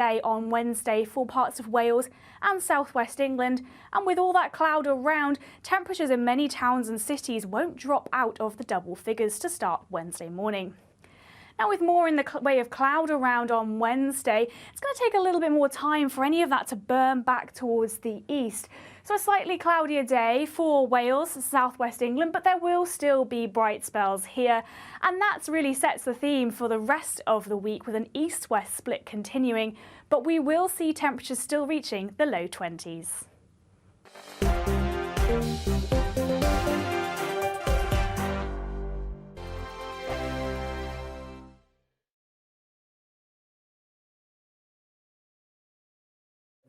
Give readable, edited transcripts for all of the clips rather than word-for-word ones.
Day on Wednesday for parts of Wales and southwest England, and with all that cloud around, temperatures in many towns and cities won't drop out of the double figures to start Wednesday morning. Now, with more in the way of cloud around on Wednesday, it's going to take a little bit more time for any of that to burn back towards the east. So a slightly cloudier day for Wales, southwest England, but there will still be bright spells here. And that really sets the theme for the rest of the week, with an east-west split continuing. But we will see temperatures still reaching the low 20s.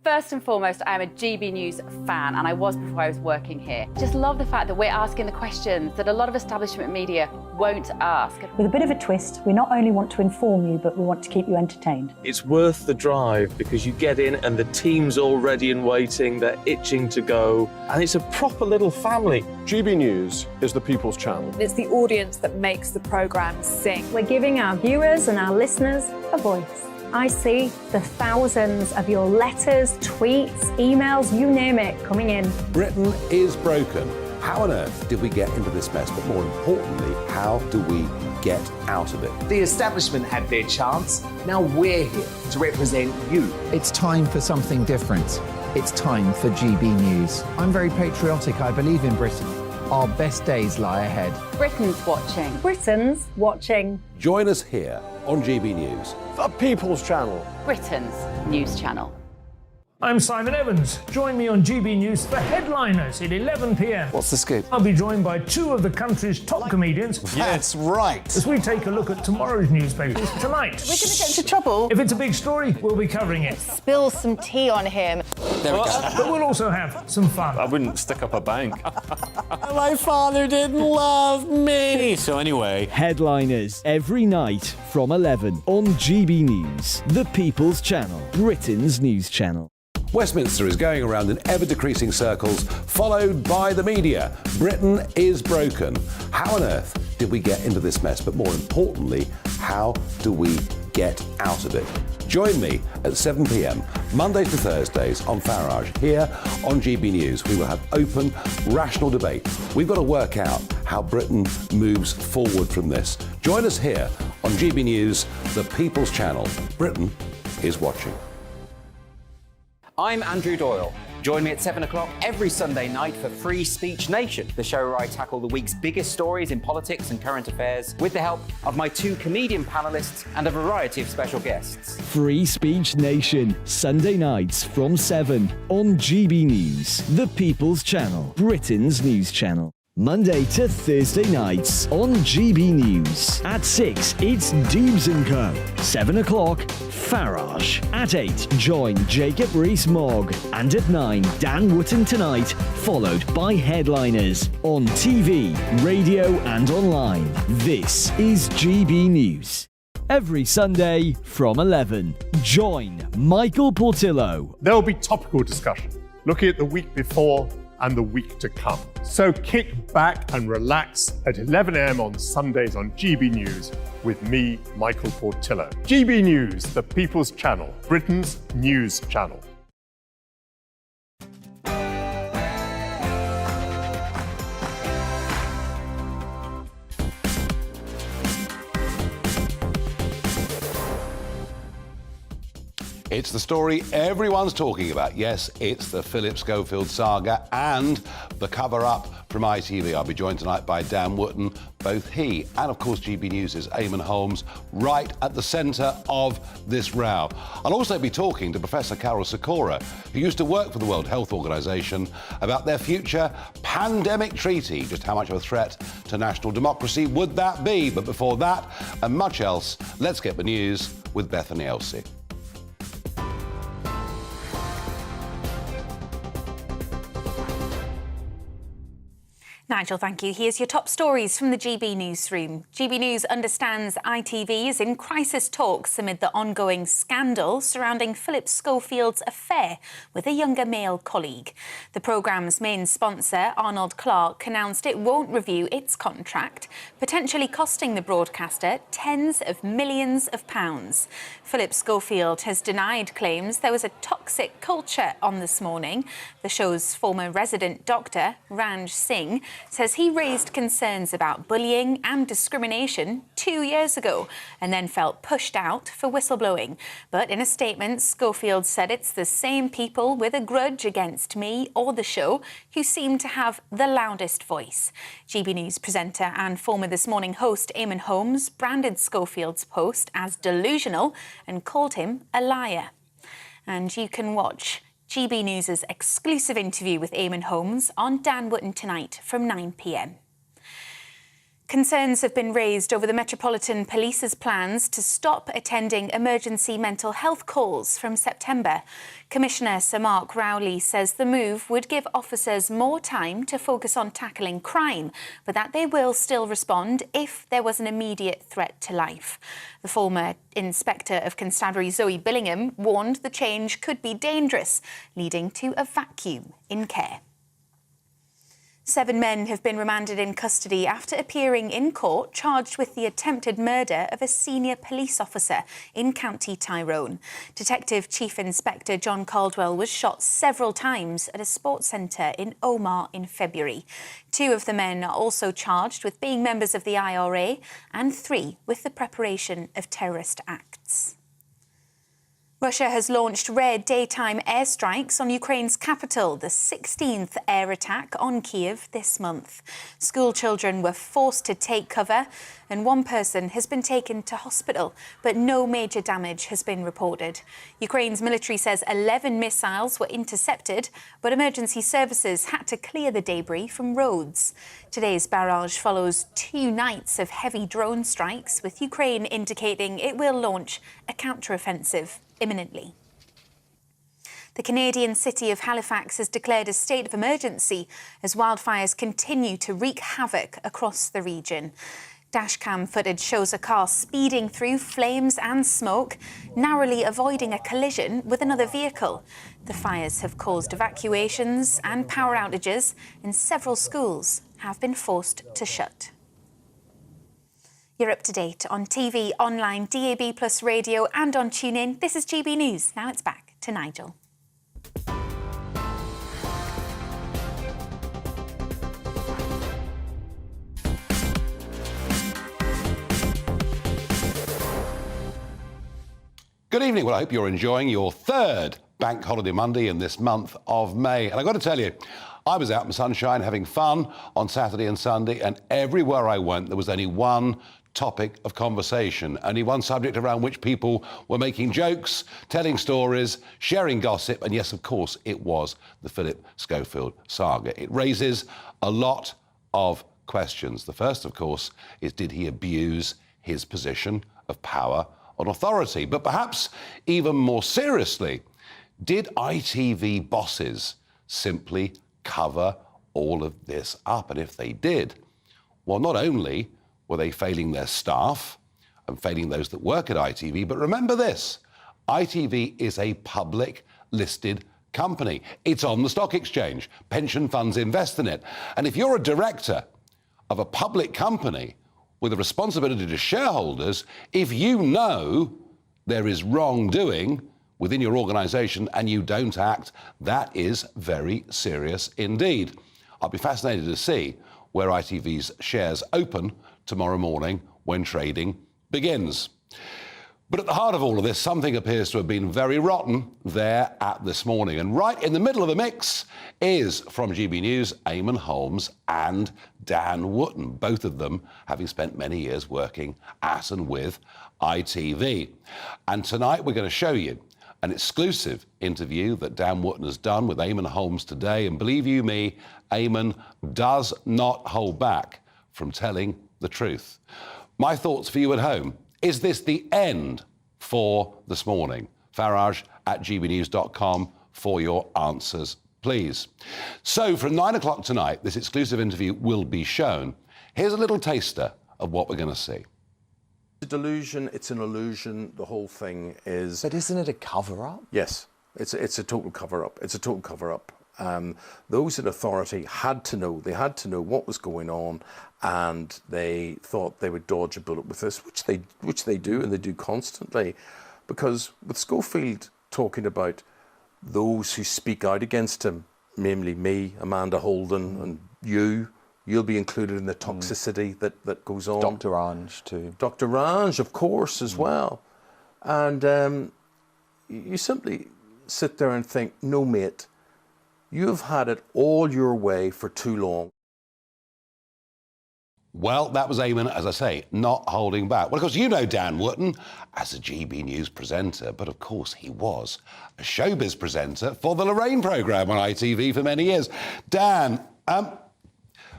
First and foremost, I am a GB News fan, and I was before I was working here. Just love the fact that we're asking the questions that a lot of establishment media won't ask. With a bit of a twist, we not only want to inform you, but we want to keep you entertained. It's worth the drive because you get in and the team's all ready and waiting, they're itching to go, and it's a proper little family. GB News is the People's Channel. It's the audience that makes the programme sing. We're giving our viewers and our listeners a voice. I see the thousands of your letters, tweets, emails, you name it, coming in. Britain is broken. How on earth did we get into this mess? But more importantly, how do we get out of it? The establishment had their chance. Now we're here to represent you. It's time for something different. It's time for GB News. I'm very patriotic. I believe in Britain. Our best days lie ahead. Britain's watching. Britain's watching. Join us here on GB News. The People's Channel. Britain's news channel. I'm Simon Evans. Join me on GB News for Headliners at 11 p.m. What's the scoop? I'll be joined by two of the country's top comedians. That's right. As we take a look at tomorrow's newspapers tonight. We're going to get into trouble. If it's a big story, we'll be covering it. Spill some tea on him. There we go. But we'll also have some fun. I wouldn't stick up a bank. My father didn't love me. So anyway. Headliners every night from 11 on GB News, the People's Channel, Britain's news channel. Westminster is going around in ever-decreasing circles, followed by the media. Britain is broken. How on earth did we get into this mess? But more importantly, how do we get out of it? Join me at 7 p.m, Mondays to Thursdays on Farage. Here on GB News, we will have open, rational debate. We've got to work out how Britain moves forward from this. Join us here on GB News, the People's Channel. Britain is watching. I'm Andrew Doyle. Join me at 7 o'clock every Sunday night for Free Speech Nation, the show where I tackle the week's biggest stories in politics and current affairs with the help of my two comedian panellists and a variety of special guests. Free Speech Nation, Sunday nights from 7 on GB News, the People's Channel, Britain's news channel. Monday to Thursday nights on GB News. At 6, it's Dubes & Co. 7 o'clock, Farage. At 8, join Jacob Rees-Mogg. And at 9, Dan Wootton Tonight, followed by Headliners. On TV, radio and online. This is GB News. Every Sunday from 11, join Michael Portillo. There will be topical discussion, looking at the week before and the week to come. So kick back and relax at 11 a.m. on Sundays on GB News with me, Michael Portillo. GB News, the People's Channel, Britain's news channel. It's the story everyone's talking about. Yes, it's the Philip Schofield saga and the cover-up from ITV. I'll be joined tonight by Dan Wootton, both he and, of course, GB News' Eamon Holmes, right at the centre of this row. I'll also be talking to Professor Carol Sikora, who used to work for the World Health Organization, about their future pandemic treaty. Just how much of a threat to national democracy would that be? But before that, and much else, let's get the news with Bethany Elsey. Nigel, thank you. Here's your top stories from the GB newsroom. GB News understands ITV is in crisis talks amid the ongoing scandal surrounding Philip Schofield's affair with a younger male colleague. The programme's main sponsor, Arnold Clark, announced it won't review its contract, potentially costing the broadcaster tens of millions of pounds. Philip Schofield has denied claims there was a toxic culture on This Morning. The show's former resident doctor, Ranj Singh, says he raised concerns about bullying and discrimination 2 years ago and then felt pushed out for whistleblowing. But in a statement, Schofield said it's the same people with a grudge against me or the show who seem to have the loudest voice. GB News presenter and former This Morning host Eamon Holmes branded Schofield's post as delusional and called him a liar. And you can watch GB News' exclusive interview with Eamon Holmes on Dan Wootton tonight from 9 p.m. Concerns have been raised over the Metropolitan Police's plans to stop attending emergency mental health calls from September. Commissioner Sir Mark Rowley says the move would give officers more time to focus on tackling crime, but that they will still respond if there was an immediate threat to life. The former Inspector of Constabulary Zoe Billingham warned the change could be dangerous, leading to a vacuum in care. 7 men have been remanded in custody after appearing in court charged with the attempted murder of a senior police officer in County Tyrone. Detective Chief Inspector John Caldwell was shot several times at a sports centre in Omagh in February. 2 of the men are also charged with being members of the IRA and 3 with the preparation of terrorist acts. Russia has launched rare daytime airstrikes on Ukraine's capital, the 16th air attack on Kyiv this month. School children were forced to take cover and 1 person has been taken to hospital, but no major damage has been reported. Ukraine's military says 11 missiles were intercepted, but emergency services had to clear the debris from roads. Today's barrage follows 2 nights of heavy drone strikes, with Ukraine indicating it will launch a counteroffensive imminently. The Canadian city of Halifax has declared a state of emergency as wildfires continue to wreak havoc across the region. Dashcam footage shows a car speeding through flames and smoke, narrowly avoiding a collision with another vehicle. The fires have caused evacuations and power outages, and several schools have been forced to shut. You're up to date on TV, online, DAB+ radio and on TuneIn. This is GB News. Now it's back to Nigel. Good evening. Well, I hope you're enjoying your 3rd Bank Holiday Monday in this month of May. And I've got to tell you, I was out in the sunshine having fun on Saturday and Sunday, and everywhere I went, there was only one topic of conversation, only one subject around which people were making jokes, telling stories, sharing gossip, and yes, of course, it was the Philip Schofield saga. It raises a lot of questions. The first, of course, is did he abuse his position of power and authority? But perhaps even more seriously, did ITV bosses simply cover all of this up? And if they did, well, not only were they failing their staff and failing those that work at ITV, but remember this, ITV is a public listed company. It's on the stock exchange. Pension funds invest in it. And if you're a director of a public company with a responsibility to shareholders, if you know there is wrongdoing within your organisation and you don't act, that is very serious indeed. I'll be fascinated to see where ITV's shares open tomorrow morning when trading begins. But at the heart of all of this, something appears to have been very rotten there at This Morning. And right in the middle of the mix is, from GB News, Eamon Holmes and Dan Wootton, both of them having spent many years working at and with ITV. And tonight we're going to show you an exclusive interview that Dan Wootton has done with Eamon Holmes today. And believe you me, Eamon does not hold back from telling the truth. My thoughts for you at home. Is this the end for This Morning? Farage at gbnews.com for your answers, please. So from 9 o'clock tonight, this exclusive interview will be shown. Here's a little taster of what we're going to see. It's a delusion, it's an illusion, the whole thing is... But isn't it a cover-up? Yes, it's a total cover-up. It's a total cover-up. Those in authority had to know what was going on, and they thought they would dodge a bullet with this, which they do, and they do constantly. Because with Schofield talking about those who speak out against him, namely me, Amanda Holden, and you'll be included in the toxicity that goes on. Dr. Ange too. Dr. Ange, of course, as well. And you simply sit there and think, no, mate, you've had it all your way for too long. Well, that was Eamon, as I say, not holding back. Well, of course, you know Dan Wootton as a GB News presenter, but of course he was a showbiz presenter for the Lorraine programme on ITV for many years. Dan,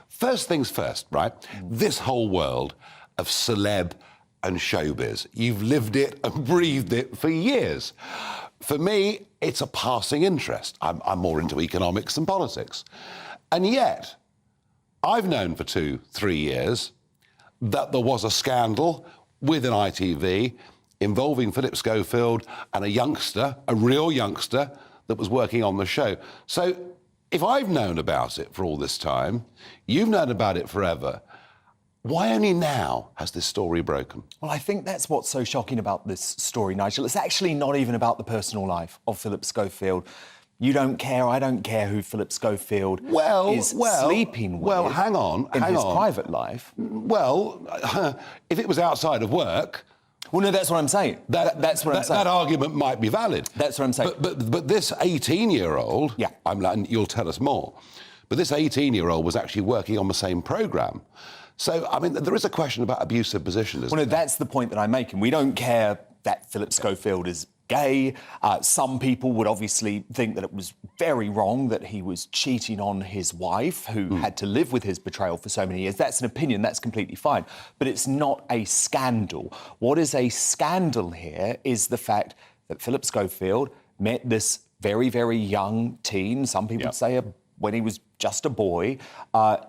first things first, right? This whole world of celeb and showbiz, you've lived it and breathed it for years. For me, it's a passing interest. I'm more into economics than politics. And yet, I've known for 2-3 years that there was a scandal within ITV involving Philip Schofield and a youngster, a real youngster, that was working on the show. So if I've known about it for all this time, you've known about it forever, why only now has this story broken? Well, I think that's what's so shocking about this story, Nigel. It's actually not even about the personal life of Philip Schofield. You don't care, I don't care who Philip Schofield is sleeping with. Well, hang on. In his private life. Well, if it was outside of work... Well, no, that's what I'm saying. That's what I'm saying. That argument might be valid. That's what I'm saying. But this 18-year-old... Yeah. You'll tell us more. But this 18-year-old was actually working on the same programme. So, I mean, there is a question about abusive position, isn't there? Well, no, that's the point that I'm making. We don't care that Philip Schofield is gay. Some people would obviously think that it was very wrong that he was cheating on his wife, who had to live with his betrayal for so many years. That's an opinion, that's completely fine. But it's not a scandal. What is a scandal here is the fact that Philip Schofield met this very, very young teen, some people would say when he was just a boy,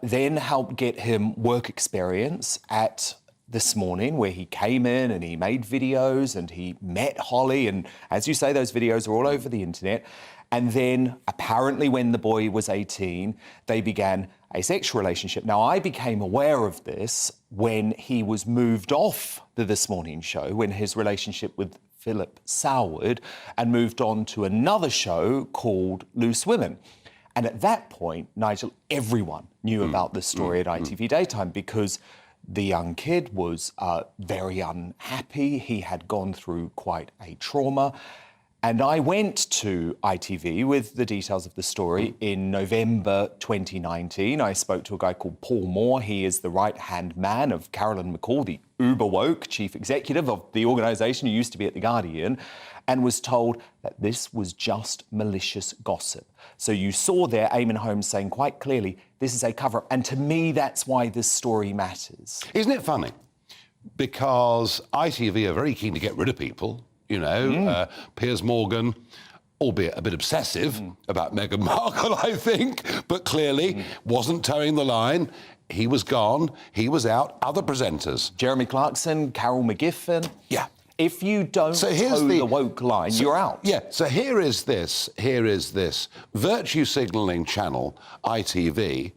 then helped get him work experience at This Morning, where he came in and he made videos and he met Holly, and as you say, those videos are all over the internet. And then apparently when the boy was 18, they began a sexual relationship. Now, I became aware of this when he was moved off the This Morning show, when his relationship with Philip soured, and moved on to another show called Loose Women. And at that point, Nigel, everyone knew about this story at ITV Daytime, because the young kid was very unhappy. He had gone through quite a trauma. And I went to ITV with the details of the story in November 2019. I spoke to a guy called Paul Moore. He is the right-hand man of Carolyn McCall, the uber-woke chief executive of the organisation who used to be at The Guardian, and was told that this was just malicious gossip. So you saw there Eamon Holmes saying quite clearly, this is a cover-up. And to me, that's why this story matters. Isn't it funny? Because ITV are very keen to get rid of people. You know, Piers Morgan, albeit a bit obsessive about Meghan Markle, I think, but clearly wasn't towing the line. He was gone. He was out. Other presenters. Jeremy Clarkson, Carol McGiffin. Yeah. If you don't toe the woke line, you're out. Yeah, so here is this virtue signalling channel, ITV,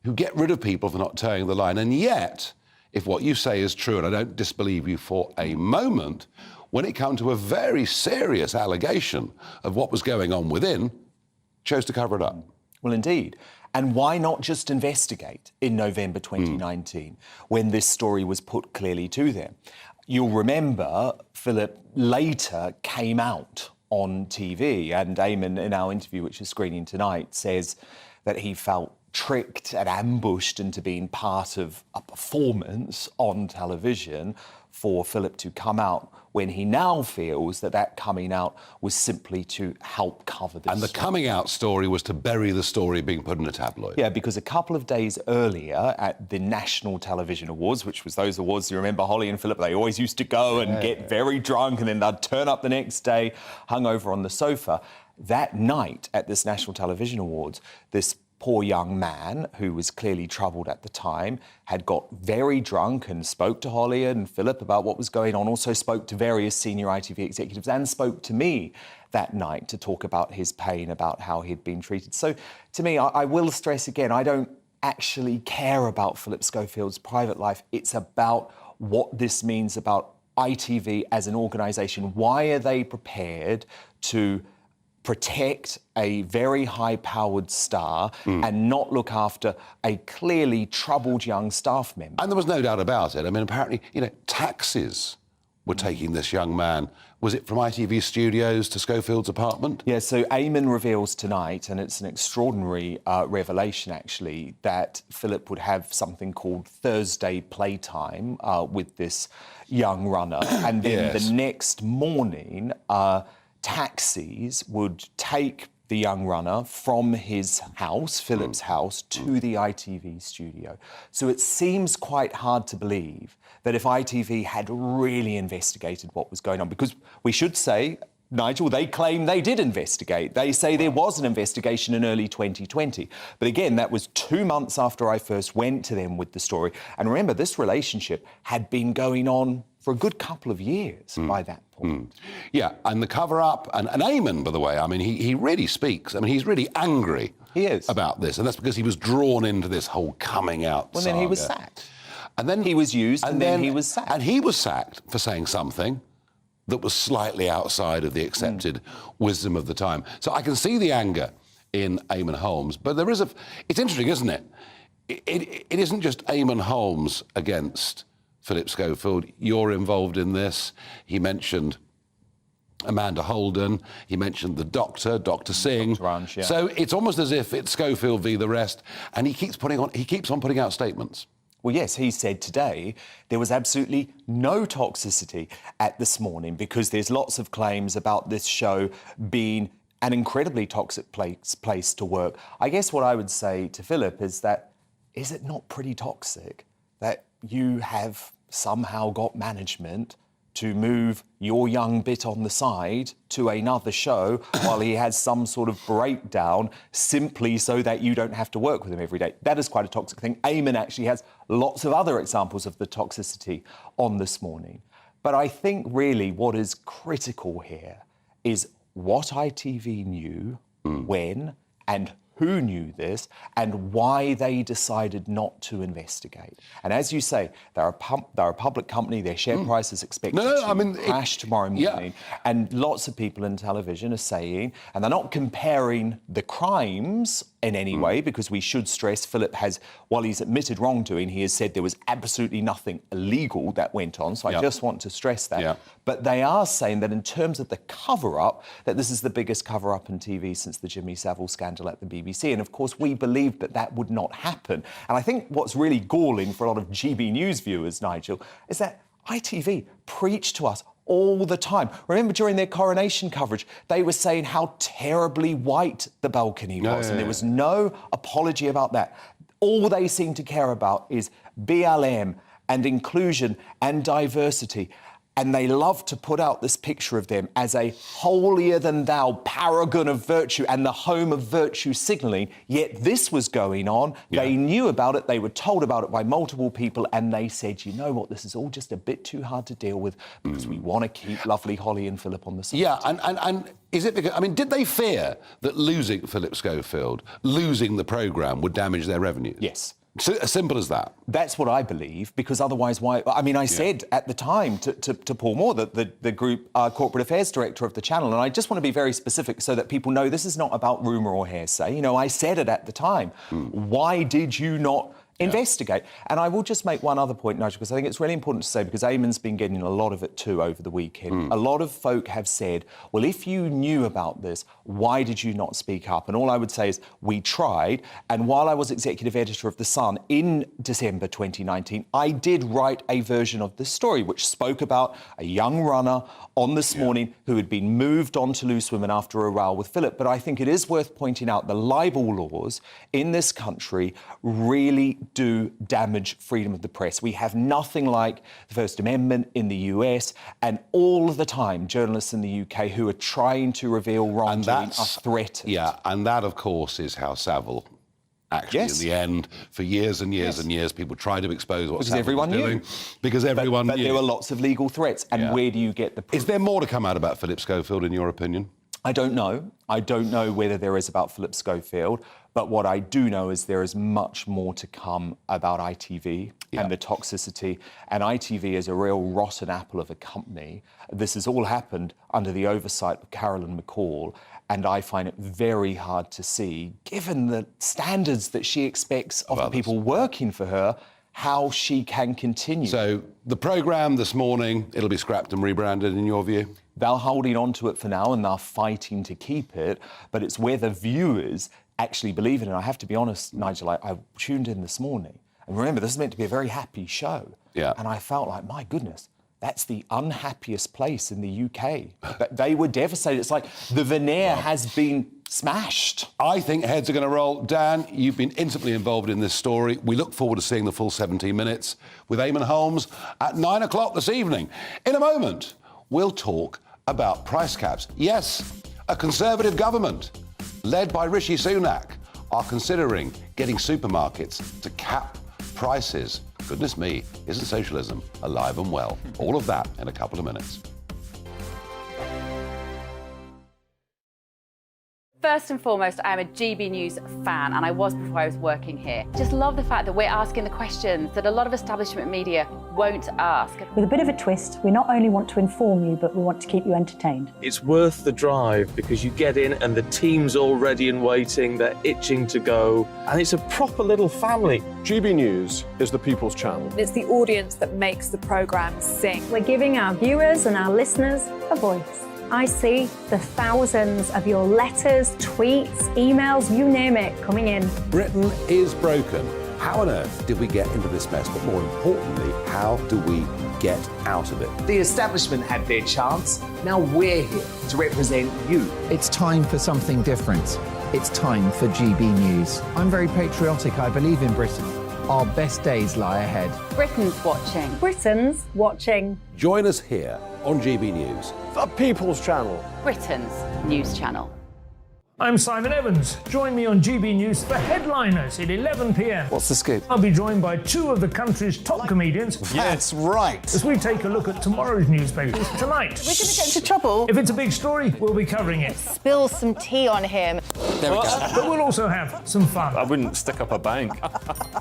who get rid of people for not towing the line. And yet, if what you say is true, and I don't disbelieve you for a moment, when it came to a very serious allegation of what was going on within, chose to cover it up. Well, indeed. And why not just investigate in November 2019 when this story was put clearly to them? You'll remember Philip later came out on TV, and Eamon, in our interview, which is screening tonight, says that he felt tricked and ambushed into being part of a performance on television for Philip to come out when he now feels that that coming out was simply to help cover this. And the coming out story was to bury the story being put in a tabloid. Yeah, because a couple of days earlier at the National Television Awards, which was those awards, you remember Holly and Philip, they always used to go and get very drunk and then they'd turn up the next day hungover on the sofa. That night at this National Television Awards, this poor young man, who was clearly troubled at the time, had got very drunk and spoke to Holly and Philip about what was going on, also spoke to various senior ITV executives and spoke to me that night to talk about his pain, about how he'd been treated. So, to me, I will stress again, I don't actually care about Philip Schofield's private life. It's about what this means about ITV as an organisation. Why are they prepared to protect a very high-powered star and not look after a clearly troubled young staff member? And there was no doubt about it. I mean, apparently, you know, taxis were taking this young man. Was it from ITV studios to Schofield's apartment? Yeah, so Eamon reveals tonight, and it's an extraordinary revelation, actually, that Philip would have something called Thursday playtime with this young runner. And then the next morning, taxis would take the young runner from his house, Philip's house, to the ITV studio. So it seems quite hard to believe that if ITV had really investigated what was going on, because we should say, Nigel, they claim they did investigate. They say there was an investigation in early 2020. But again, that was 2 months after I first went to them with the story. And remember, this relationship had been going on for a good couple of years by that point. Yeah, and the cover-up, and Eamon, by the way, I mean, he really speaks. I mean, he's really angry about this, and that's because he was drawn into this whole coming out Well, saga. then he was sacked. And then he was used, and then he was sacked. And he was sacked for saying something that was slightly outside of the accepted wisdom of the time. So I can see the anger in Eamon Holmes, but there is it's interesting, isn't it? It isn't just Eamon Holmes against Philip Schofield. You're involved in this. He mentioned Amanda Holden. He mentioned the doctor, Dr. Singh. Dr. Ansh, yeah. So it's almost as if it's Schofield v. the rest, and he keeps on putting out statements. Well, yes, he said today there was absolutely no toxicity at This Morning because there's lots of claims about this show being an incredibly toxic place to work. I guess what I would say to Philip is it not pretty toxic that you have somehow got management to move your young bit on the side to another show while he has some sort of breakdown simply so that you don't have to work with him every day? That is quite a toxic thing. Eamon actually has lots of other examples of the toxicity on This Morning. But I think really what is critical here is what ITV knew, when, and who knew this, and why they decided not to investigate. And as you say, they're a public company, their share price is expected to crash tomorrow morning. And lots of people in television are saying, and they're not comparing the crimes in any way, because we should stress Philip has, while he's admitted wrongdoing, he has said there was absolutely nothing illegal that went on. So I just want to stress that. But they are saying that in terms of the cover-up, that this is the biggest cover-up in TV since the Jimmy Savile scandal at the BBC. And of course, we believed that that would not happen. And I think what's really galling for a lot of GB News viewers, Nigel, is that ITV preached to us all the time. Remember during their coronation coverage, they were saying how terribly white the balcony was, and there was no apology about that. All they seem to care about is BLM and inclusion and diversity. And they love to put out this picture of them as a holier-than-thou paragon of virtue and the home of virtue signalling, yet this was going on. They knew about it, they were told about it by multiple people, and they said, you know what, this is all just a bit too hard to deal with because we want to keep lovely Holly and Philip on the side. Yeah, and is it because, I mean, did they fear that losing Philip Schofield, losing the programme, would damage their revenues? Yes. So, as simple as that. That's what I believe, because otherwise why... I mean, I said at the time to Paul Moore, the group corporate affairs director of the channel, and I just want to be very specific so that people know this is not about rumour or hearsay. You know, I said it at the time. Why did you not Investigate. And I will just make one other point, Nigel, because I think it's really important to say, because Eamon's been getting a lot of it too over the weekend. A lot of folk have said, well, if you knew about this, why did you not speak up? And all I would say is we tried. And while I was executive editor of The Sun in December 2019, I did write a version of this story which spoke about a young runner on This Morning who had been moved on to loose women after a row with Philip. But I think it is worth pointing out the libel laws in this country really do damage freedom of the press. We have nothing like the First Amendment in the US, and all of the time journalists in the UK who are trying to reveal wrongdoing are threatened. Yeah, and that, of course, is how Savile actually, in the end, for years and years and years, people tried to expose what Savile was doing. Because everyone knew. But there were lots of legal threats, and where do you get the proof? Is there more to come out about Philip Schofield, in your opinion? I don't know. I don't know whether there is about Philip Schofield, but what I do know is there is much more to come about ITV and the toxicity. And ITV is a real rotten apple of a company. This has all happened under the oversight of Carolyn McCall, and I find it very hard to see, given the standards that she expects of the people working for her, how she can continue. So the programme this morning, it'll be scrapped and rebranded, in your view? They're holding on to it for now and they're fighting to keep it, but it's where the viewers actually believe in it. And I have to be honest, Nigel, I tuned in this morning, and remember, this is meant to be a very happy show. And I felt like, my goodness, that's the unhappiest place in the UK. But they were devastated. It's like the veneer has been smashed. I think heads are going to roll. Dan, you've been intimately involved in this story. We look forward to seeing the full 17 minutes with Eamon Holmes at 9 o'clock this evening. In a moment, we'll talk about price caps. Yes, a Conservative government, led by Rishi Sunak, are considering getting supermarkets to cap prices. Goodness me, isn't socialism alive and well? All of that in a couple of minutes. First and foremost, I am a GB News fan, and I was before I was working here. Just love the fact that we're asking the questions that a lot of establishment media won't ask. With a bit of a twist, we not only want to inform you, but we want to keep you entertained. It's worth the drive because you get in and the team's all ready and waiting, they're itching to go, and it's a proper little family. GB News is the People's Channel. It's the audience that makes the programme sing. We're giving our viewers and our listeners a voice. I see the thousands of your letters, tweets, emails, you name it, coming in. Britain is broken. How on earth did we get into this mess? But more importantly, how do we get out of it? The establishment had their chance. Now we're here to represent you. It's time for something different. It's time for GB News. I'm very patriotic. I believe in Britain. Our best days lie ahead. Britain's watching. Britain's watching. Join us here on GB News. The People's Channel. Britain's news channel. I'm Simon Evans. Join me on GB News for Headliners at 11 p.m. What's the scoop? I'll be joined by two of the country's top comedians. That's right. As we take a look at tomorrow's newspapers tonight. We're going to get into trouble. If it's a big story, we'll be covering it. Spill some tea on him. There we go. But we'll also have some fun. I wouldn't stick up a bank.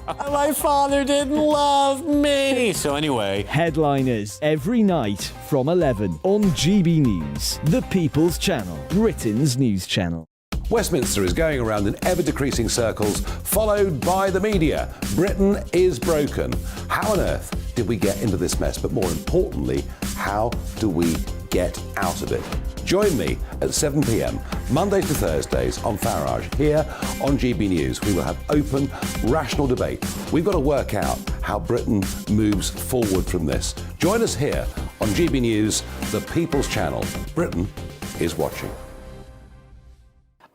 My father didn't love me. So anyway. Headliners every night from 11 on GB News, the People's Channel, Britain's news channel. Westminster is going around in ever-decreasing circles, followed by the media. Britain is broken. How on earth did we get into this mess? But more importantly, how do we get out of it? Join me at 7 p.m, Mondays to Thursdays on Farage, here on GB News. We will have open, rational debate. We've got to work out how Britain moves forward from this. Join us here on GB News, the People's Channel. Britain is watching.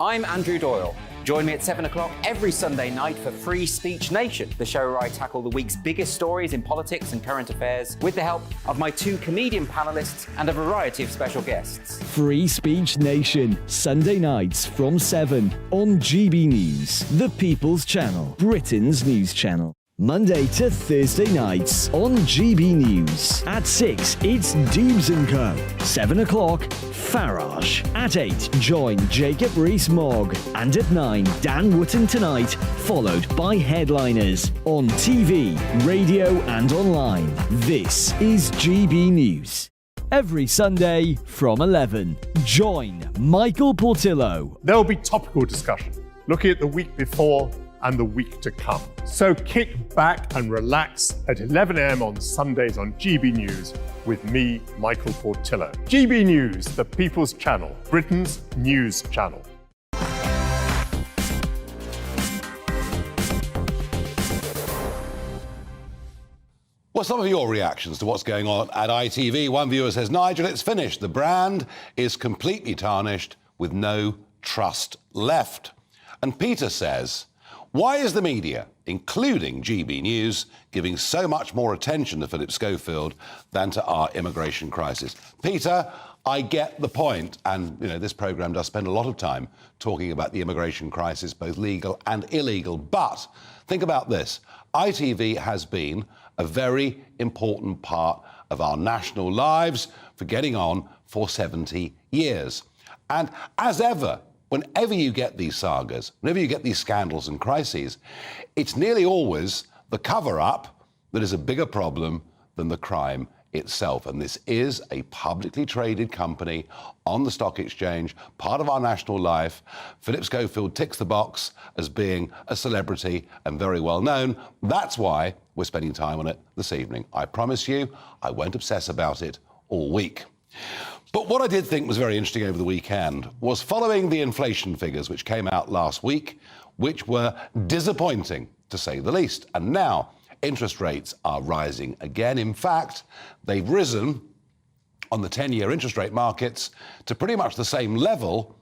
I'm Andrew Doyle. Join me at 7 o'clock every Sunday night for Free Speech Nation, the show where I tackle the week's biggest stories in politics and current affairs with the help of my two comedian panellists and a variety of special guests. Free Speech Nation, Sunday nights from 7 on GB News, the People's Channel, Britain's news channel. Monday to Thursday nights on GB News. At 6, it's Deebs & Co. 7 o'clock, Farage. At 8, join Jacob Rees-Mogg. And at 9, Dan Wootton Tonight, followed by Headliners. On TV, radio and online. This is GB News. Every Sunday from 11, join Michael Portillo. There'll be topical discussion, looking at the week before and the week to come. So kick back and relax at 11 a.m. on Sundays on GB News with me, Michael Portillo. GB News, the People's Channel, Britain's news channel. Well, some of your reactions to what's going on at ITV. One viewer says, Nigel, it's finished. The brand is completely tarnished with no trust left. And Peter says, why is the media, including GB News, giving so much more attention to Philip Schofield than to our immigration crisis? Peter, I get the point. And, you know, this programme does spend a lot of time talking about the immigration crisis, both legal and illegal. But think about this. ITV has been a very important part of our national lives for getting on for 70 years. And as ever, whenever you get these sagas, whenever you get these scandals and crises, it's nearly always the cover-up that is a bigger problem than the crime itself. And this is a publicly traded company on the stock exchange, part of our national life. Philip Schofield ticks the box as being a celebrity and very well known. That's why we're spending time on it this evening. I promise you, I won't obsess about it all week. But what I did think was very interesting over the weekend was following the inflation figures which came out last week, which were disappointing, to say the least. And now interest rates are rising again. In fact, they've risen on the 10-year interest rate markets to pretty much the same level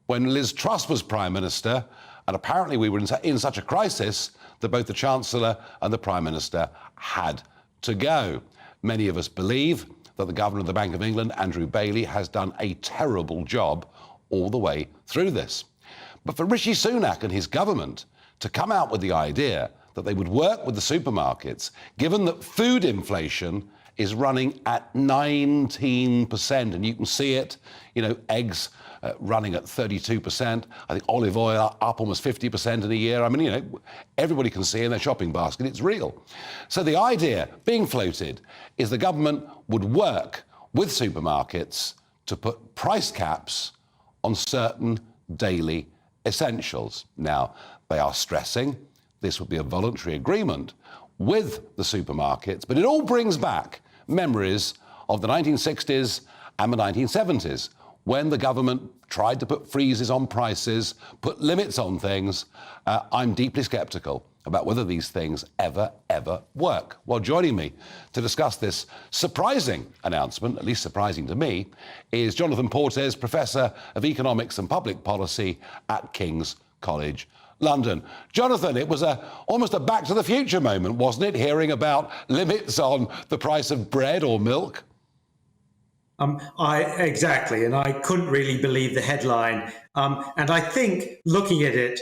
when Liz Truss was Prime Minister, and apparently we were in such a crisis that both the Chancellor and the Prime Minister had to go. Many of us believe that the Governor of the Bank of England, Andrew Bailey, has done a terrible job all the way through this. But for Rishi Sunak and his government to come out with the idea that they would work with the supermarkets, given that food inflation is running at 19%, and you can see it, you know, eggs running at 32%, I think olive oil up almost 50% in a year. I mean, you know, everybody can see in their shopping basket, it's real. So the idea being floated is the government would work with supermarkets to put price caps on certain daily essentials. Now, they are stressing this would be a voluntary agreement with the supermarkets, but it all brings back memories of the 1960s and the 1970s, when the government tried to put freezes on prices, put limits on things. I'm deeply sceptical about whether these things ever work. Well, joining me to discuss this surprising announcement, at least surprising to me, is Jonathan Portes, Professor of Economics and Public Policy at King's College London. Jonathan, it was almost a Back to the Future moment, wasn't it, hearing about limits on the price of bread or milk? Exactly, and I couldn't really believe the headline. And I think, looking at it,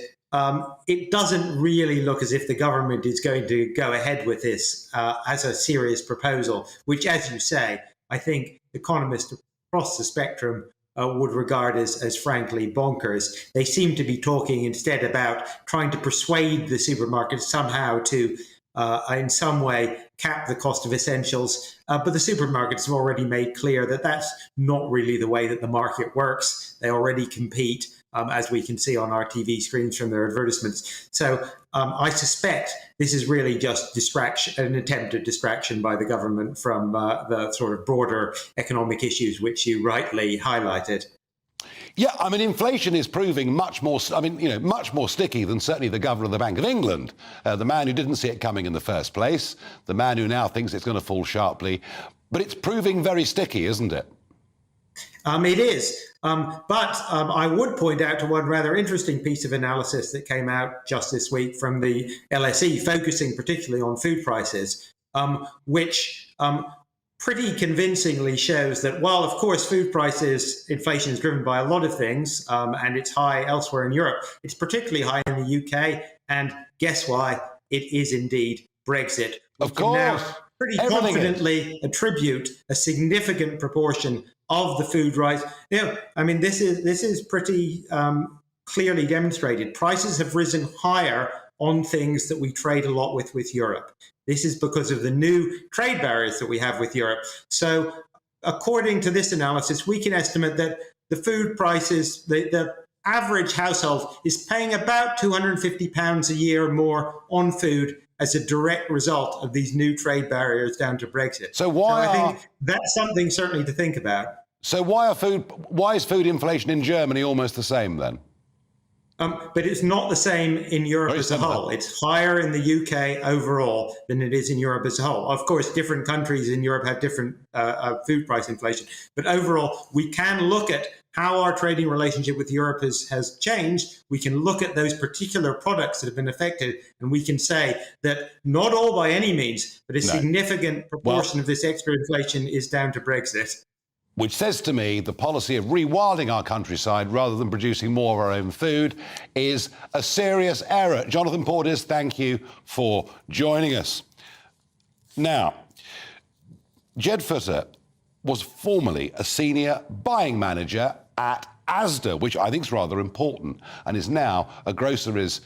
it doesn't really look as if the government is going to go ahead with this as a serious proposal, which, as you say, I think economists across the spectrum would regard as frankly bonkers. They seem to be talking instead about trying to persuade the supermarkets somehow to, in some way, cap the cost of essentials. But the supermarkets have already made clear that that's not really the way that the market works. They already compete, as we can see on our TV screens from their advertisements. So I suspect this is really just distraction, an attempted distraction by the government from the sort of broader economic issues which you rightly highlighted. Yeah, I mean, inflation is proving much more sticky than certainly the Governor of the Bank of England, the man who didn't see it coming in the first place, the man who now thinks it's going to fall sharply. But it's proving very sticky, isn't it? It is. But I would point out to one rather interesting piece of analysis that came out just this week from the LSE, focusing particularly on food prices, which pretty convincingly shows that while, of course, food prices inflation is driven by a lot of things, and it's high elsewhere in Europe, it's particularly high in the UK. And guess why? It is indeed Brexit. Of course. Now pretty confidently attribute a significant proportion of the food rise. You know, I mean, this is pretty clearly demonstrated. Prices have risen higher on things that we trade a lot with Europe. This is because of the new trade barriers that we have with Europe. So according to this analysis, we can estimate that the food prices, the average household is paying about £250 a year more on food as a direct result of these new trade barriers down to Brexit. So I think that's something certainly to think about. So why is food inflation in Germany almost the same then? But it's not the same in Europe as a whole. It's higher in the UK overall than it is in Europe as a whole. Of course, different countries in Europe have different food price inflation. But overall, we can look at how our trading relationship with Europe has changed. We can look at those particular products that have been affected, and we can say that not all by any means, but a significant proportion of this extra inflation is down to Brexit. Which says to me the policy of rewilding our countryside rather than producing more of our own food is a serious error. Jonathan Portis, thank you for joining us. Now, Jed Footer was formerly a senior buying manager at Asda, which I think is rather important, and is now a groceries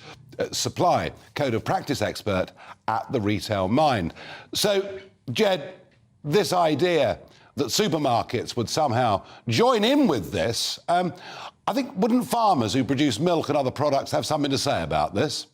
supply code of practice expert at the Retail Mind. So, Jed, this idea that supermarkets would somehow join in with this, I think, wouldn't farmers who produce milk and other products have something to say about this?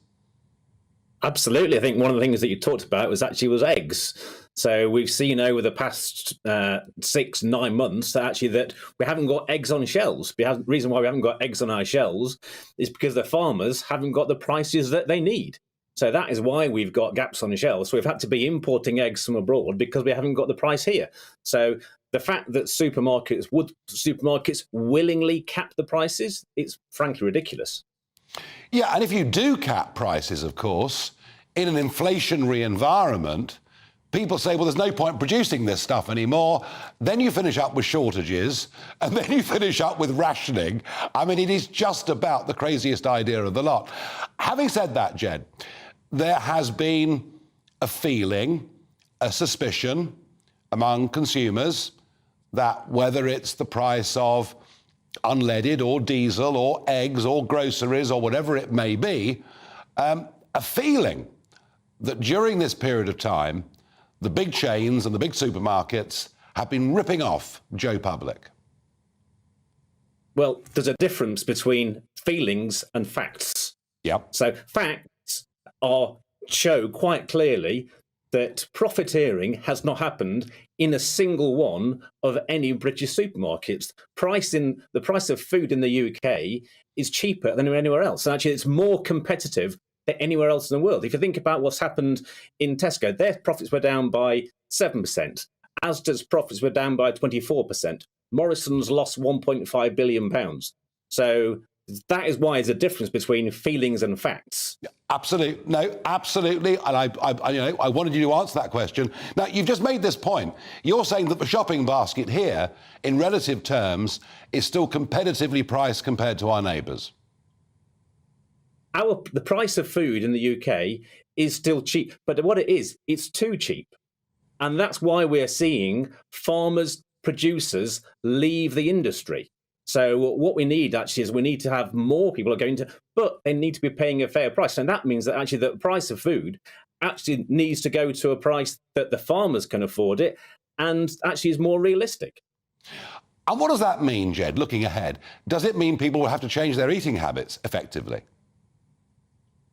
Absolutely. I think one of the things that you talked about was eggs. So we've seen over the past 6-9 months that we haven't got eggs on shelves. The reason why we haven't got eggs on our shelves is because the farmers haven't got the prices that they need. So that is why we've got gaps on the shelves. So we've had to be importing eggs from abroad because we haven't got the price here. So the fact that supermarkets willingly cap the prices, it's frankly ridiculous. Yeah, and if you do cap prices, of course, in an inflationary environment, people say, well, there's no point producing this stuff anymore. Then you finish up with shortages, and then you finish up with rationing. I mean, it is just about the craziest idea of the lot. Having said that, Jed, there has been a feeling, a suspicion among consumers that whether it's the price of unleaded or diesel or eggs or groceries or whatever it may be, a feeling that during this period of time, the big chains and the big supermarkets have been ripping off Joe Public. Well, there's a difference between feelings and facts. Yep. So facts show quite clearly that profiteering has not happened in a single one of any British supermarkets. The price of food in the UK is cheaper than anywhere else. And actually, it's more competitive than anywhere else in the world. If you think about what's happened in Tesco, their profits were down by 7%. Asda's profits were down by 24%. Morrison's lost £1.5 billion. So that is why there's a difference between feelings and facts. Absolutely. No, absolutely. And I wanted you to answer that question. Now, you've just made this point. You're saying that the shopping basket here, in relative terms, is still competitively priced compared to our neighbours. The price of food in the UK is still cheap. But what it is, it's too cheap. And that's why we're seeing farmers, producers leave the industry. So what we need actually is we need to have more people are going to, but they need to be paying a fair price. And that means that actually the price of food actually needs to go to a price that the farmers can afford it and actually is more realistic. And what does that mean, Jed, looking ahead? Does it mean people will have to change their eating habits effectively?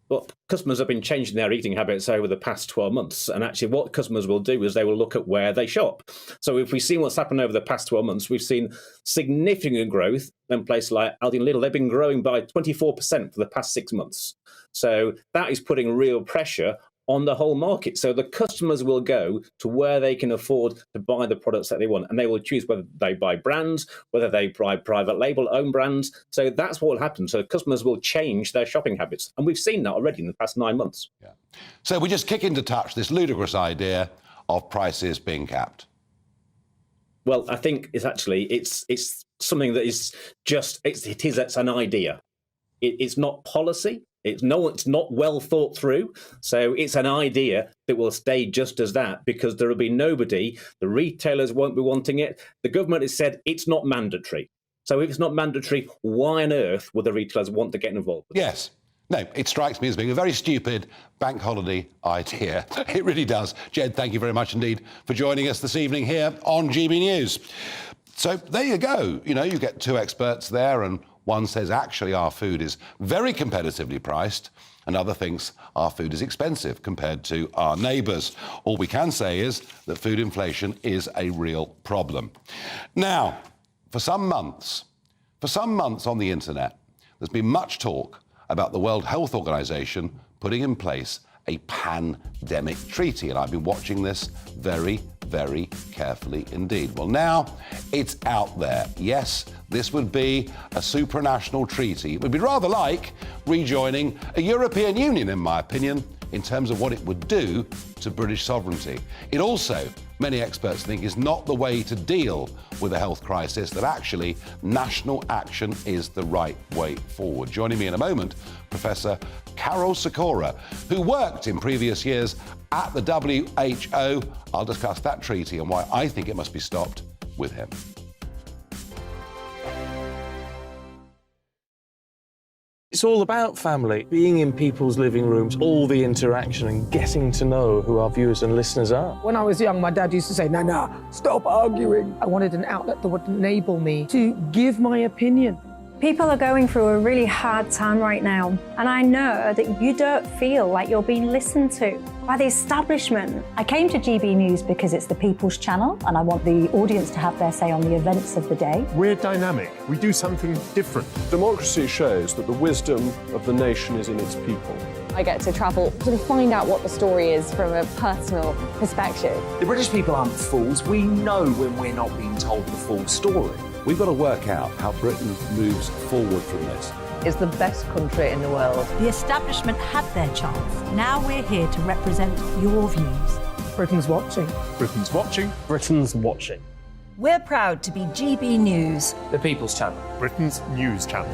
Well, customers have been changing their eating habits over the past 12 months. And actually what customers will do is they will look at where they shop. So if we've seen what's happened over the past 12 months, we've seen significant growth in places like Aldi and Lidl. They've been growing by 24% for the past 6 months. So that is putting real pressure on the whole market. So the customers will go to where they can afford to buy the products that they want. And they will choose whether they buy brands, whether they buy private label, own brands. So that's what will happen. So customers will change their shopping habits. And we've seen that already in the past 9 months. Yeah. So we just kick into touch this ludicrous idea of prices being capped. Well, I think it's something that is just, it's an idea. It's not policy. It's not well thought through. So it's an idea that will stay just as that because there will be nobody. The retailers won't be wanting it. The government has said it's not mandatory. So if it's not mandatory, why on earth would the retailers want to get involved? Yes. No, it strikes me as being a very stupid bank holiday idea. It really does. Jed, thank you very much indeed for joining us this evening here on GB News. So there you go. You know, you get two experts there, and One says actually our food is very competitively priced, Another thinks our food is expensive compared to our neighbours. All we can say is that food inflation is a real problem. Now, for some months on the internet, there's been much talk about the World Health Organization putting in place a pandemic treaty, and I've been watching this very, very carefully indeed. Well, now it's out there. Yes, this would be a supranational treaty. It would be rather like rejoining a European Union, in my opinion, in terms of what it would do to British sovereignty. It also, many experts think, is not the way to deal with a health crisis, that actually national action is the right way forward. Joining me in a moment, Professor Karol Sikora, who worked in previous years at the WHO. I'll discuss that treaty and why I think it must be stopped with him. It's all about family, being in people's living rooms, all the interaction and getting to know who our viewers and listeners are. When I was young, my dad used to say, no, stop arguing. I wanted an outlet that would enable me to give my opinion. People are going through a really hard time right now, and I know that you don't feel like you're being listened to by the establishment. I came to GB News because it's the People's Channel, and I want the audience to have their say on the events of the day. We're dynamic. We do something different. Democracy shows that the wisdom of the nation is in its people. I get to travel to find out what the story is from a personal perspective. The British people aren't fools. We know when we're not being told the full story. We've got to work out how Britain moves forward from this. It's the best country in the world. The establishment had their chance. Now we're here to represent your views. Britain's watching. Britain's watching. Britain's watching. We're proud to be GB News. The People's Channel. Britain's news channel.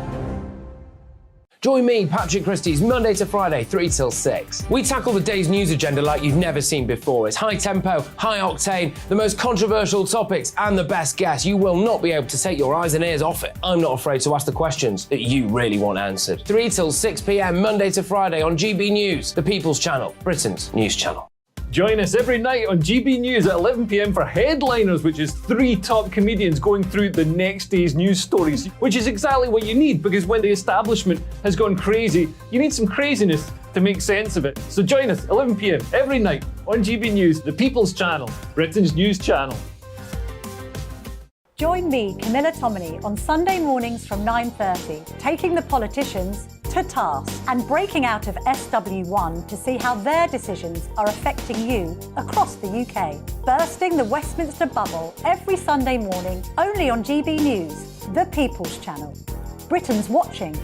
Join me, Patrick Christie's, Monday to Friday, 3 till 6. We tackle the day's news agenda like you've never seen before. It's high tempo, high octane, the most controversial topics, and the best guests. You will not be able to take your eyes and ears off it. I'm not afraid to ask the questions that you really want answered. 3 till 6 p.m, Monday to Friday on GB News, the People's Channel, Britain's news channel. Join us every night on GB News at 11 p.m. for Headliners, which is 3 top comedians going through the next day's news stories, which is exactly what you need, because when the establishment has gone crazy, you need some craziness to make sense of it. So join us 11 p.m. every night on GB News, the People's Channel, Britain's news channel. Join me, Camilla Tominey, on Sunday mornings from 9:30, taking the politicians to task and breaking out of SW1 to see how their decisions are affecting you across the UK. Bursting the Westminster bubble every Sunday morning, only on GB News, the People's Channel. Britain's watching.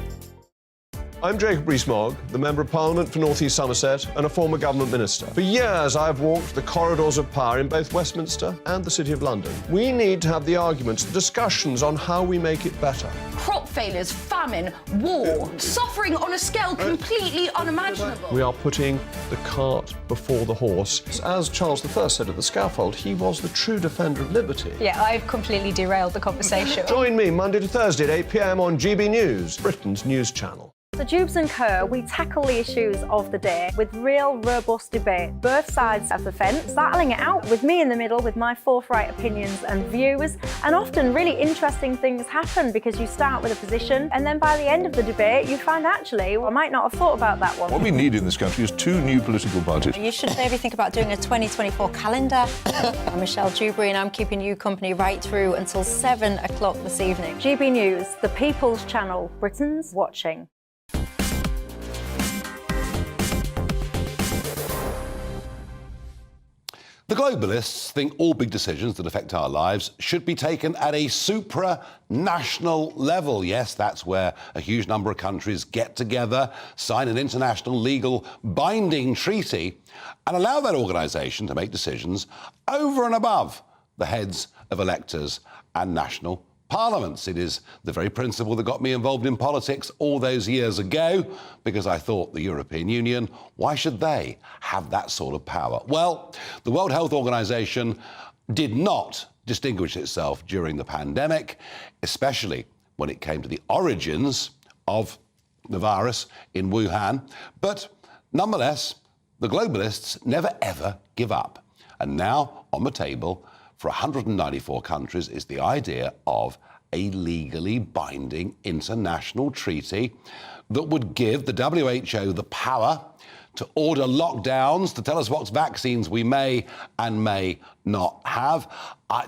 I'm Jacob Rees-Mogg, the Member of Parliament for North East Somerset and a former government minister. For years, I've walked the corridors of power in both Westminster and the City of London. We need to have the arguments, the discussions on how we make it better. Crop failures, famine, war, suffering on a scale completely unimaginable. We are putting the cart before the horse. As Charles I said at the scaffold, he was the true defender of liberty. Yeah, I've completely derailed the conversation. Join me Monday to Thursday at 8 p.m. on GB News, Britain's news channel. The Jubes and Co, we tackle the issues of the day with real, robust debate, both sides of the fence, battling it out with me in the middle with my forthright opinions and views. And often really interesting things happen because you start with a position and then by the end of the debate you find actually, I might not have thought about that one. What we need in this country is 2 new political parties. You should maybe think about doing a 2024 calendar. I'm Michelle Dewberry and I'm keeping you company right through until 7 o'clock this evening. GB News, the People's Channel, Britain's watching. The globalists think all big decisions that affect our lives should be taken at a supranational level. Yes, that's where a huge number of countries get together, sign an international legal binding treaty, and allow that organisation to make decisions over and above the heads of electors and national parliaments. It is the very principle that got me involved in politics all those years ago, because I thought the European Union, why should they have that sort of power? Well, the World Health Organization did not distinguish itself during the pandemic, especially when it came to the origins of the virus in Wuhan. But nonetheless, the globalists never ever give up. And now on the table for 194 countries is the idea of a legally binding international treaty that would give the WHO the power to order lockdowns, to tell us what vaccines we may and may not have.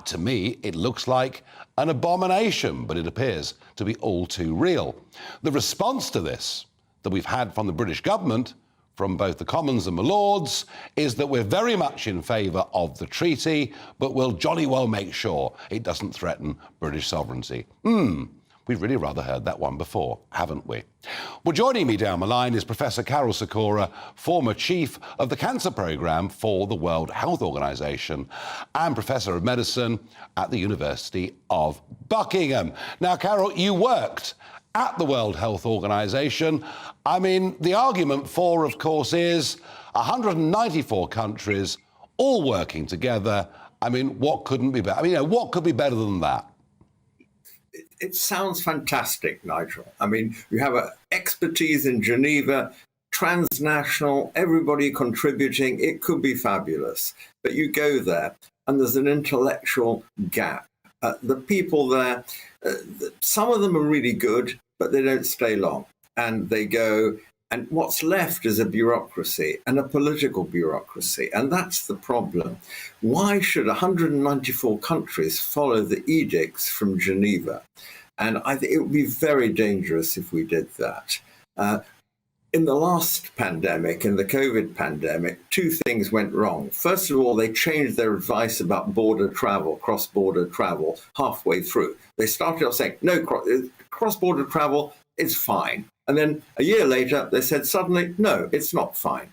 To me, it looks like an abomination, but it appears to be all too real. The response to this that we've had from the British government, from both the Commons and the Lords, is that we're very much in favour of the treaty, but we'll jolly well make sure it doesn't threaten British sovereignty. We've really rather heard that one before, haven't we? Well, joining me down the line is Professor Carol Sikora, former chief of the cancer programme for the World Health Organization and Professor of Medicine at the University of Buckingham. Now, Carol, you worked at the World Health Organization. I mean, the argument for, of course, is 194 countries all working together. I mean, what couldn't be better? I mean, what could be better than that? It sounds fantastic, Nigel. I mean, you have expertise in Geneva, transnational, everybody contributing. It could be fabulous. But you go there and there's an intellectual gap. The people there, some of them are really good, but they don't stay long. And they go, and what's left is a bureaucracy and a political bureaucracy. And that's the problem. Why should 194 countries follow the edicts from Geneva? And I think it would be very dangerous if we did that. In the last pandemic, in the COVID pandemic, two things went wrong. First of all, they changed their advice about border travel, cross-border travel, halfway through. They started off saying, no, cross-border travel is fine. And then a year later, they said suddenly, no, it's not fine.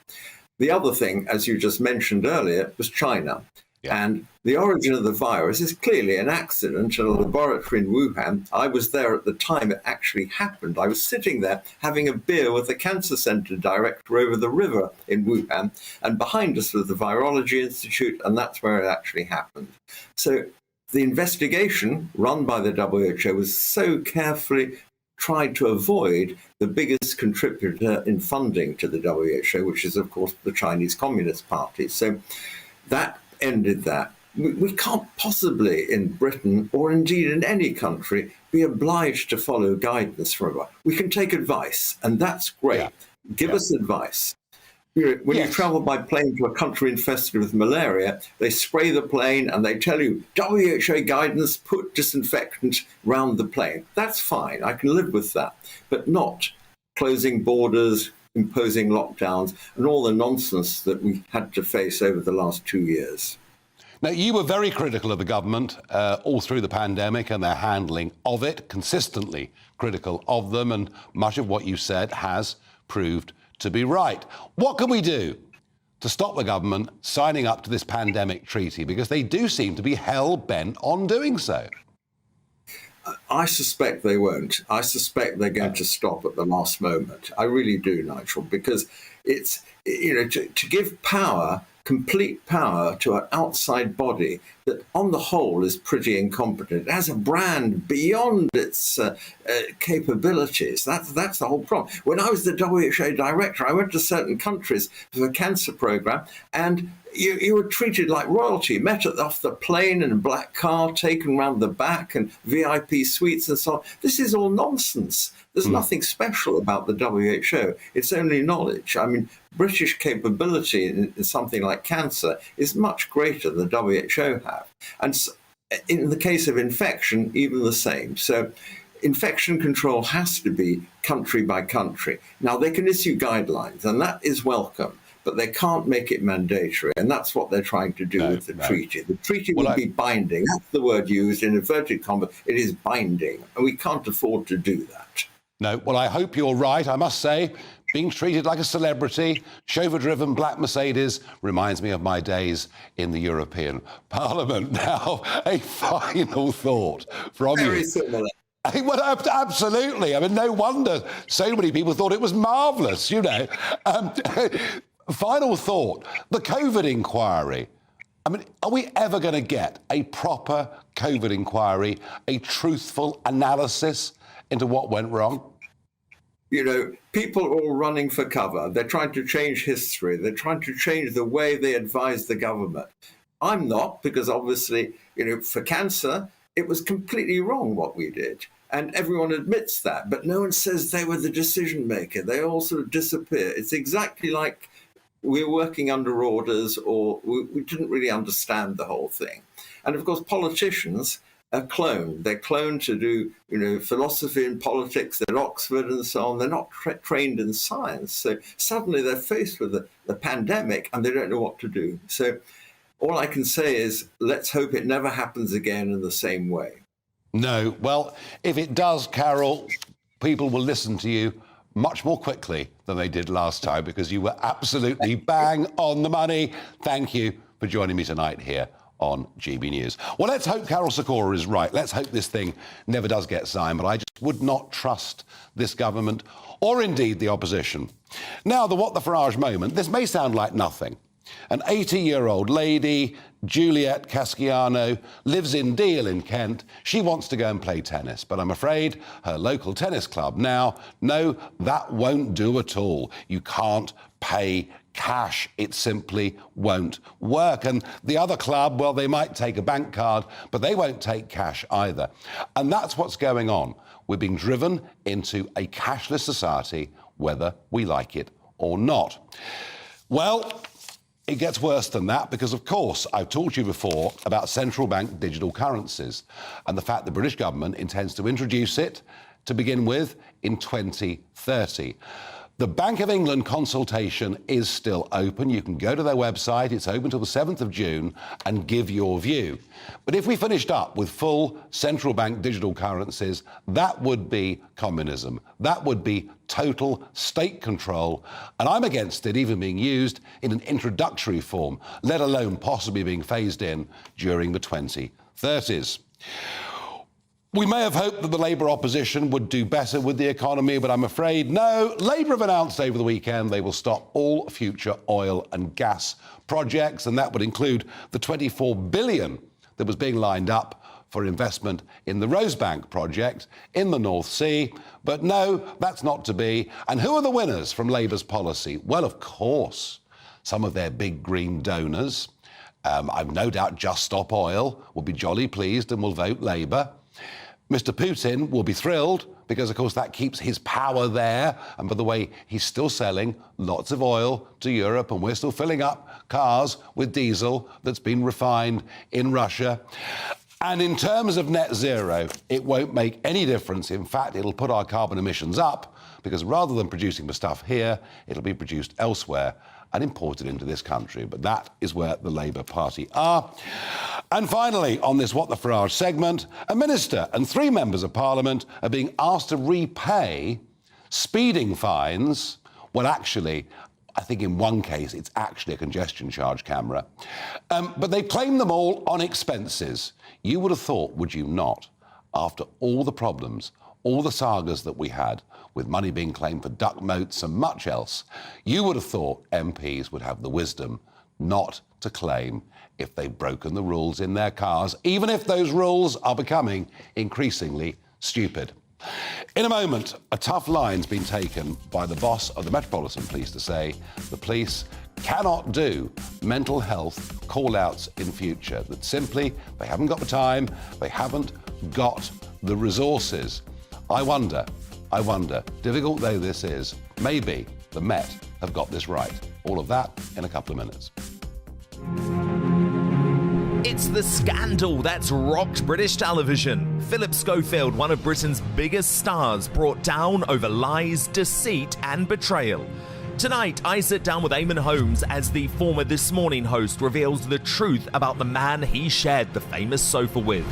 The other thing, as you just mentioned earlier, was China. Yeah. And the origin of the virus is clearly an accident in a laboratory in Wuhan. I was there at the time it actually happened. I was sitting there having a beer with the cancer center director over the river in Wuhan. And behind us was the Virology Institute, and that's where it actually happened. So the investigation run by the WHO was so carefully tried to avoid the biggest contributor in funding to the WHO, which is, of course, the Chinese Communist Party. So that ended that. We can't possibly in Britain, or indeed in any country, be obliged to follow guidance from everyone. We can take advice, and that's great. Yeah. Give us advice. When you travel by plane to a country infested with malaria, they spray the plane and they tell you, WHO guidance, put disinfectant round the plane. That's fine. I can live with that. But not closing borders, imposing lockdowns, and all the nonsense that we had to face over the last 2 years. Now, you were very critical of the government all through the pandemic and their handling of it, consistently critical of them, and much of what you said has proved to be right. What can we do to stop the government signing up to this pandemic treaty? Because they do seem to be hell-bent on doing so. I suspect they won't. I suspect they're going to stop at the last moment. I really do, Nigel, because it's, to give power, complete power to an outside body that on the whole is pretty incompetent. It has a brand beyond its capabilities. That's the whole problem. When I was the WHO director, I went to certain countries for the cancer program, and you were treated like royalty, met off the plane in a black car, taken round the back and VIP suites and so on. This is all nonsense. There's nothing special about the WHO. It's only knowledge. I mean, British capability in something like cancer is much greater than the WHO have. And in the case of infection, even the same. So infection control has to be country by country. Now, they can issue guidelines, and that is welcome, but they can't make it mandatory, and that's what they're trying to do with the treaty. The treaty will be binding. That's the word used in inverted commas. It is binding, and we can't afford to do that. No, well, I hope you're right. I must say, being treated like a celebrity, chauffeur-driven black Mercedes, reminds me of my days in the European Parliament. Now, a final thought from you. Very similar. Well, absolutely. I mean, no wonder so many people thought it was marvellous, Final thought, the COVID inquiry. I mean, are we ever going to get a proper COVID inquiry, a truthful analysis into what went wrong? People are all running for cover. They're trying to change history. They're trying to change the way they advise the government. I'm not, because obviously, for cancer, it was completely wrong what we did. And everyone admits that, but no one says they were the decision maker. They all sort of disappear. It's exactly like we're working under orders, or we didn't really understand the whole thing. And of course, politicians are cloned. They're cloned to do, philosophy and politics at Oxford and so on. They're not trained in science. So suddenly they're faced with the pandemic and they don't know what to do. So all I can say is, let's hope it never happens again in the same way. No. Well, if it does, Carol, people will listen to you much more quickly than they did last time, because you were absolutely bang on the money. Thank you for joining me tonight here on GB News. Well, let's hope Carol Sikora is right. Let's hope this thing never does get signed, but I just would not trust this government or indeed the opposition. Now, the What the Farage moment. This may sound like nothing. An 80-year-old lady, Juliet Casciano, lives in Deal in Kent. She wants to go and play tennis, but I'm afraid her local tennis club now, no, that won't do at all. You can't pay cash. It simply won't work. And the other club, well, they might take a bank card, but they won't take cash either. And that's what's going on. We're being driven into a cashless society, whether we like it or not. Well, it gets worse than that because, of course, I've talked to you before about central bank digital currencies and the fact the British government intends to introduce it, to begin with, in 2030. The Bank of England consultation is still open. You can go to their website. It's open till the 7th of June and give your view. But if we finished up with full central bank digital currencies, that would be communism. That would be total state control. And I'm against it even being used in an introductory form, let alone possibly being phased in during the 2030s. We may have hoped that the Labour opposition would do better with the economy, but I'm afraid no. Labour have announced over the weekend they will stop all future oil and gas projects, and that would include the 24 billion that was being lined up for investment in the Rosebank project in the North Sea. But no, that's not to be. And who are the winners from Labour's policy? Well, of course, some of their big green donors. I've no doubt Just Stop Oil will be jolly pleased and will vote Labour. Mr. Putin will be thrilled because, of course, that keeps his power there. And by the way, he's still selling lots of oil to Europe, and we're still filling up cars with diesel that's been refined in Russia. And in terms of net zero, it won't make any difference. In fact, it'll put our carbon emissions up because rather than producing the stuff here, it'll be produced elsewhere and imported into this country. But that is where the Labour Party are. And finally, on this What the Farage segment, a minister and 3 members of Parliament are being asked to repay speeding fines. Well, actually, I think in one case, it's actually a congestion charge camera. But they claim them all on expenses. You would have thought, would you not, after all the problems, all the sagas that we had with money being claimed for duck moats and much else, you would have thought MPs would have the wisdom not to claim if they've broken the rules in their cars, even if those rules are becoming increasingly stupid. In a moment, a tough line's been taken by the boss of the Metropolitan Police to say the police cannot do mental health call-outs in future, that simply they haven't got the time, they haven't got the resources. I wonder, difficult though this is, maybe the Met have got this right. All of that in a couple of minutes. It's the scandal that's rocked British television. Philip Schofield, one of Britain's biggest stars, brought down over lies, deceit and betrayal. Tonight, I sit down with Eamon Holmes as the former This Morning host reveals the truth about the man he shared the famous sofa with.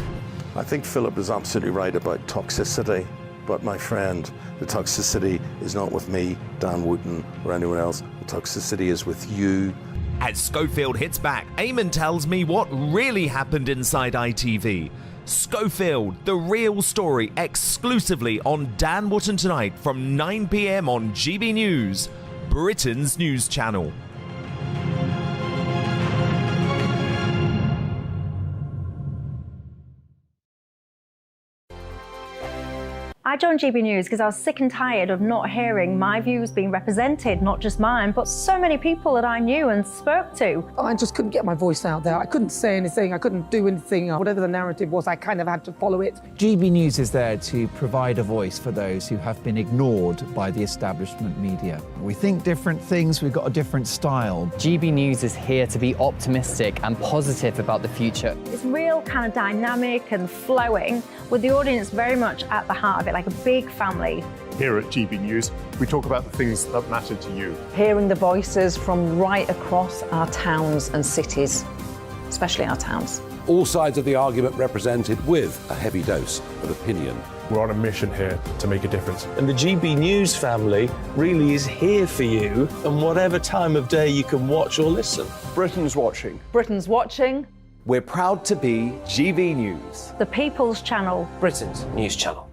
I think Philip is absolutely right about toxicity, but my friend, the toxicity is not with me, Dan Wootton, or anyone else. The toxicity is with you. As Schofield hits back, Eamon tells me what really happened inside ITV. Schofield, the real story, exclusively on Dan Wootton tonight from 9 p.m. on GB News, Britain's news channel. I joined GB News because I was sick and tired of not hearing my views being represented, not just mine, but so many people that I knew and spoke to. I just couldn't get my voice out there. I couldn't say anything. I couldn't do anything. Whatever the narrative was, I kind of had to follow it. GB News is there to provide a voice for those who have been ignored by the establishment media. We think different things, we've got a different style. GB News is here to be optimistic and positive about the future. It's real kind of dynamic and flowing, with the audience very much at the heart of it, like a big family. Here at GB News, we talk about the things that matter to you. Hearing the voices from right across our towns and cities, especially our towns. All sides of the argument represented with a heavy dose of opinion. We're on a mission here to make a difference. And the GB News family really is here for you, and whatever time of day you can watch or listen. Britain's watching. Britain's watching. We're proud to be GB News. The People's Channel. Britain's news channel.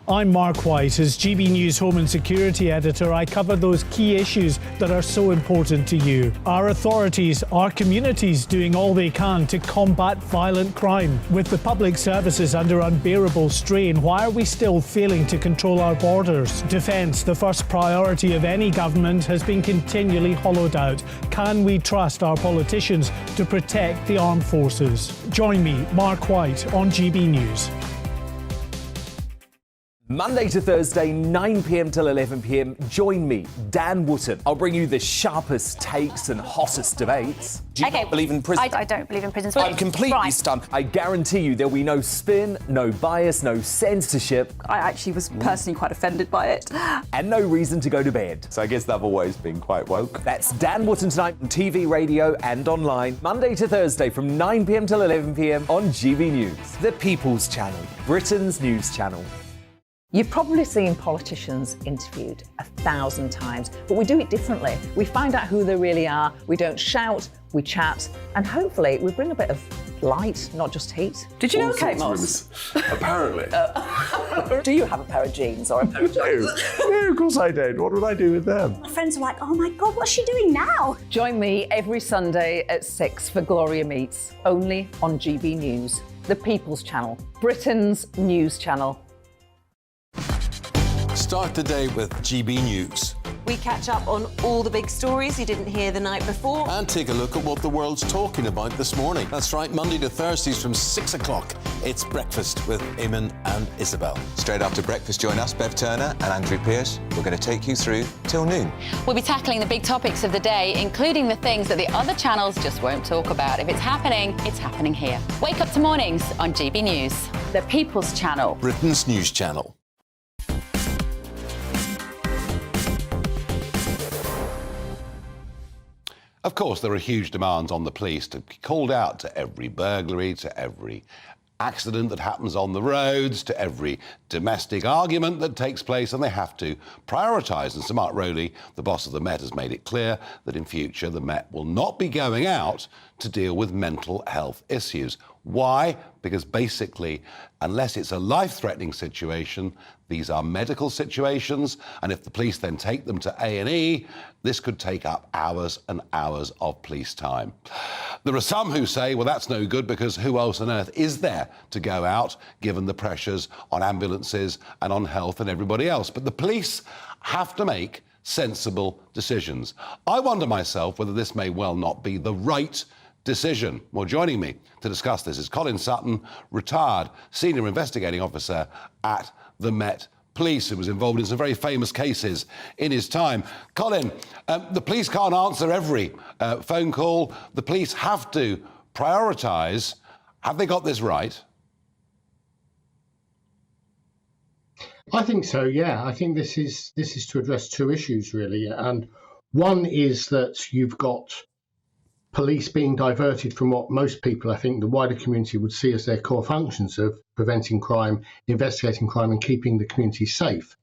I'm Mark White. As GB News Home and Security Editor, I cover those key issues that are so important to you. Our authorities, our communities doing all they can to combat violent crime. With the public services under unbearable strain, why are we still failing to control our borders? Defence, the first priority of any government, has been continually hollowed out. Can we trust our politicians to protect the armed forces? Join me, Mark White, on GB News. Monday to Thursday, 9 p.m. till 11 p.m. Join me, Dan Wootton. I'll bring you the sharpest takes and hottest debates. Do you not believe in prison? I don't believe in prisons. I'm completely stunned. I guarantee you there'll be no spin, no bias, no censorship. I actually was personally quite offended by it. And no reason to go to bed. So I guess they've always been quite woke. That's Dan Wootton tonight on TV, radio and online. Monday to Thursday from 9 p.m. till 11 p.m. on GB News. The People's Channel, Britain's news channel. You've probably seen politicians interviewed 1,000 times, but we do it differently. We find out who they really are, we don't shout, we chat, and hopefully we bring a bit of light, not just heat. Did you know Kate Moss? Apparently. Do you have a pair of jeans or a pair of jeans? No, of course I don't. What would I do with them? My friends are like, oh my God, what's she doing now? Join me every Sunday at 6 for Gloria Meets, only on GB News, the People's Channel, Britain's news channel. Start the day with GB News. We catch up on all the big stories you didn't hear the night before. And take a look at what the world's talking about this morning. That's right, Monday to Thursdays from 6 o'clock. It's Breakfast with Eamon and Isabel. Straight after breakfast, join us, Bev Turner and Andrew Pearce. We're going to take you through till noon. We'll be tackling the big topics of the day, including the things that the other channels just won't talk about. If it's happening here. Wake up to mornings on GB News, the People's Channel. Britain's news channel. Of course, there are huge demands on the police to be called out to every burglary, to every accident that happens on the roads, to every domestic argument that takes place, and they have to prioritise. And Sir Mark Rowley, the boss of the Met, has made it clear that in future the Met will not be going out to deal with mental health issues. Why? Because basically, unless it's a life-threatening situation, these are medical situations, and if the police then take them to A&E, this could take up hours and hours of police time. There are some who say, well, that's no good because who else on earth is there to go out, given the pressures on ambulances and on health and everybody else? But the police have to make sensible decisions. I wonder myself whether this may well not be the right decision. Well, joining me to discuss this is Colin Sutton, retired Senior Investigating Officer at the Met Police, who was involved in some very famous cases in his time. Colin, the police can't answer every phone call. The police have to prioritise. Have they got this right? I think so, yeah. I think this is to address two issues, really. And one is that you've got police being diverted from what most people, I think the wider community, would see as their core functions of preventing crime, investigating crime and keeping the community safe.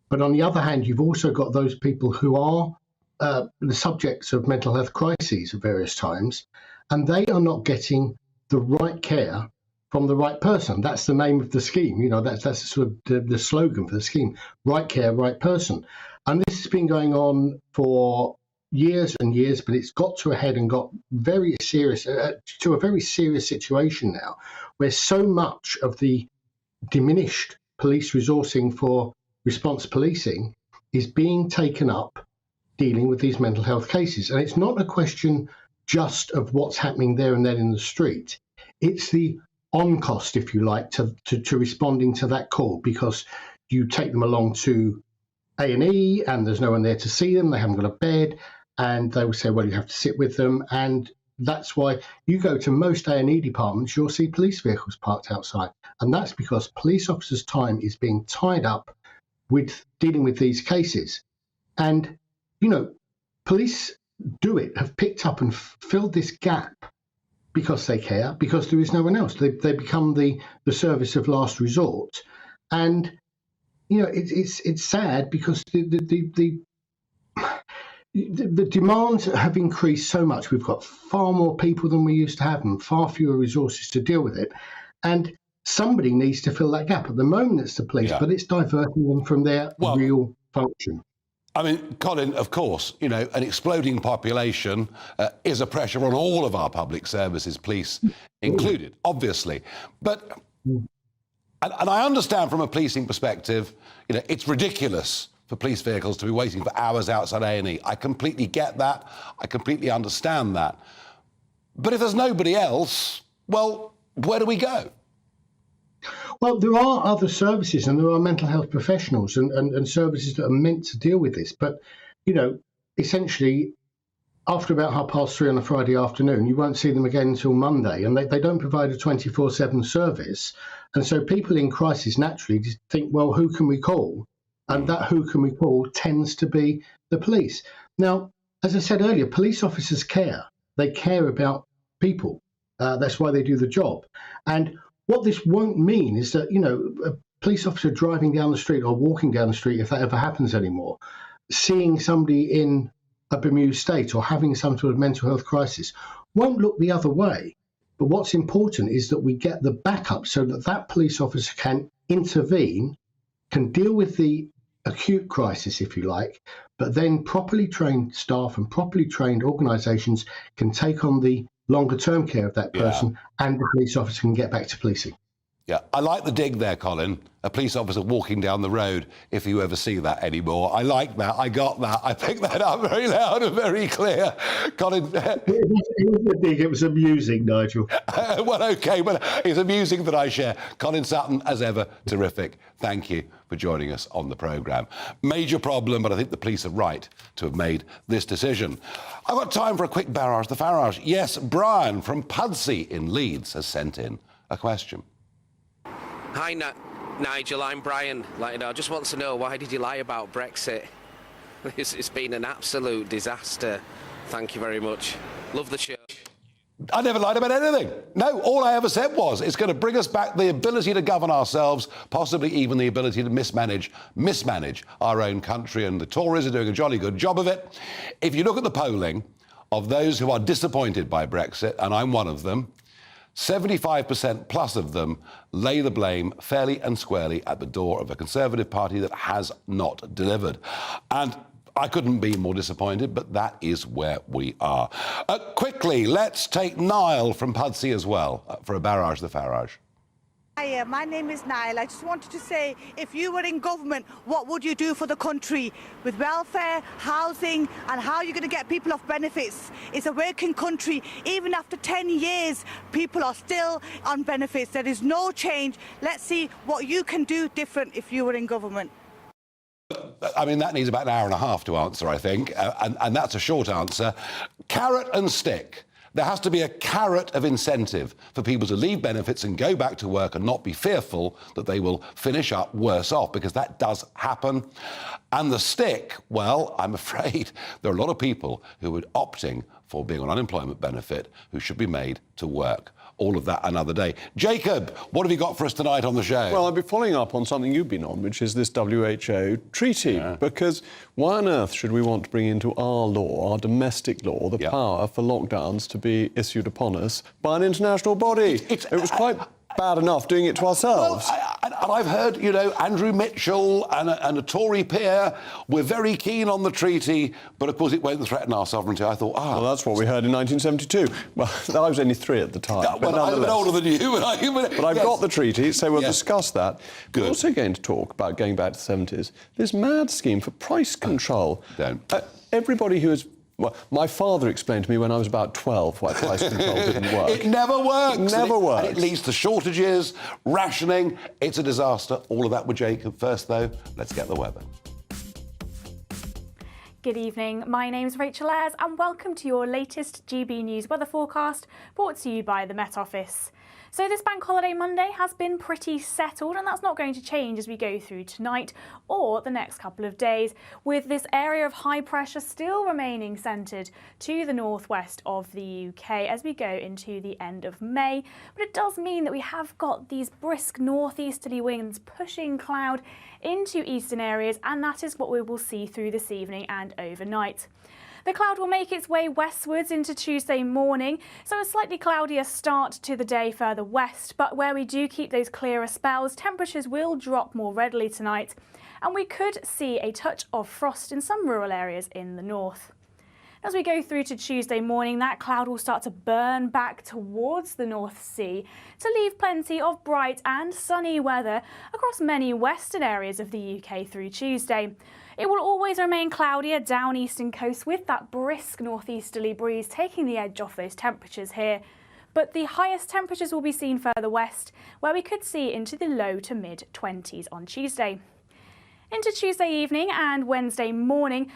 But on the other hand, you've also got those people who are the subjects of mental health crises at various times, and they are not getting the right care from the right person. That's the name of the scheme. You know, that's sort of the slogan for the scheme: right care, right person. And this has been going on for years and years, but it's got to a head and got very serious to a very serious situation now, where so much of the diminished police resourcing for response policing is being taken up dealing with these mental health cases. And it's not a question just of what's happening there and then in the street. It's the on cost, if you like, to responding to that call, because you take them along to A&E and there's no one there to see them, they haven't got a bed, and they will say, well, you have to sit with them. And that's why you go to most A&E departments, you'll see police vehicles parked outside. And that's because police officers' time is being tied up with dealing with these cases. And, you know, police have picked up and filled this gap because they care, because there is no one else. They become the service of last resort. And, you know, it's sad because the demands have increased so much. We've got far more people than we used to have and far fewer resources to deal with it. And somebody needs to fill that gap. At the moment, it's the police, but it's diverting them from their real function. I mean, Colin, of course, you know, an exploding population is a pressure on all of our public services, police included, obviously. But, and I understand from a policing perspective, you know, it's ridiculous for police vehicles to be waiting for hours outside A&E. I completely get that. I completely understand that. But if there's nobody else, well, where do we go? Well, there are other services and there are mental health professionals and services that are meant to deal with this. But, you know, essentially, after about 3:30 on a Friday afternoon, you won't see them again until Monday. And they don't provide a 24/7 service. And so people in crisis naturally just think, well, who can we call? And that who can we call tends to be the police. Now, as I said earlier, police officers care. They care about people. That's why they do the job. And what this won't mean is that, you know, a police officer driving down the street or walking down the street, if that ever happens anymore, seeing somebody in a bemused state or having some sort of mental health crisis, won't look the other way. But what's important is that we get the backup so that that police officer can intervene, can deal with the acute crisis, if you like, but then properly trained staff and properly trained organisations can take on the longer term care of that person and the police officer can get back to policing. Yeah, I like the dig there, Colin. A police officer walking down the road, if you ever see that anymore. I like that. I got that. I picked that up very loud and very clear. Colin... It wasn't a dig, it was amusing, Nigel. Well, OK, well, it's amusing that I share. Colin Sutton, as ever, terrific. Thank you for joining us on the programme. Major problem, but I think the police are right to have made this decision. I've got time for a quick barrage. The Farage. Yes, Brian from Pudsey in Leeds has sent in a question. Hi, Nigel, I'm Brian. I just want to know, why did you lie about Brexit? It's been an absolute disaster. Thank you very much. Love the show. I never lied about anything. No, all I ever said was it's going to bring us back the ability to govern ourselves, possibly even the ability to mismanage our own country, and the Tories are doing a jolly good job of it. If you look at the polling of those who are disappointed by Brexit, and I'm one of them, 75% plus of them lay the blame fairly and squarely at the door of a Conservative Party that has not delivered. And I couldn't be more disappointed, but that is where we are. Quickly, let's take Niall from Pudsey as well for a barrage the Farage. Hi, my name is Niall. I just wanted to say, if you were in government, what would you do for the country with welfare, housing, and how you're going to get people off benefits? It's a working country. Even after 10 years, people are still on benefits. There is no change. Let's see what you can do different if you were in government. I mean, that needs about an hour and a half to answer, I think, and that's a short answer. Carrot and stick. There has to be a carrot of incentive for people to leave benefits and go back to work and not be fearful that they will finish up worse off, because that does happen. And the stick, well, I'm afraid there are a lot of people who are opting for being on unemployment benefit who should be made to work. All of that another day. Jacob, what have you got for us tonight on the show? Well, I'll be following up on something you've been on, which is this WHO treaty. Because why on earth should we want to bring into our law, our domestic law, the power for lockdowns to be issued upon us by an international body? It was quite bad enough doing it to ourselves. And I've heard, you know, Andrew Mitchell and a Tory peer were very keen on the treaty, but of course it won't threaten our sovereignty. I thought, Well, that's what we heard in 1972. Well, I was only 3 at the time. Well, I'm older than you. But I've got the treaty, so we'll discuss that. Good. We're also going to talk about going back to the 70s. This mad scheme for price control. Everybody who is... Well, my father explained to me when I was about 12 why price control didn't work. It never works. It never works. And it leads to shortages, rationing. It's a disaster. All of that with Jacob. First, though, let's get the weather. Good evening, my name's Rachel Ayres and welcome to your latest GB News weather forecast brought to you by the Met Office. So this Bank Holiday Monday has been pretty settled and that's not going to change as we go through tonight or the next couple of days, with this area of high pressure still remaining centred to the northwest of the UK as we go into the end of May. But it does mean that we have got these brisk northeasterly winds pushing cloud into eastern areas, and that is what we will see through this evening and overnight. The cloud will make its way westwards into Tuesday morning, so a slightly cloudier start to the day further west, but where we do keep those clearer spells, temperatures will drop more readily tonight, and we could see a touch of frost in some rural areas in the north. As we go through to Tuesday morning, that cloud will start to burn back towards the North Sea to leave plenty of bright and sunny weather across many western areas of the UK through Tuesday. It will always remain cloudier down eastern coast with that brisk northeasterly breeze taking the edge off those temperatures here. But the highest temperatures will be seen further west, where we could see into the low to mid 20s on Tuesday. Into Tuesday evening and Wednesday morning,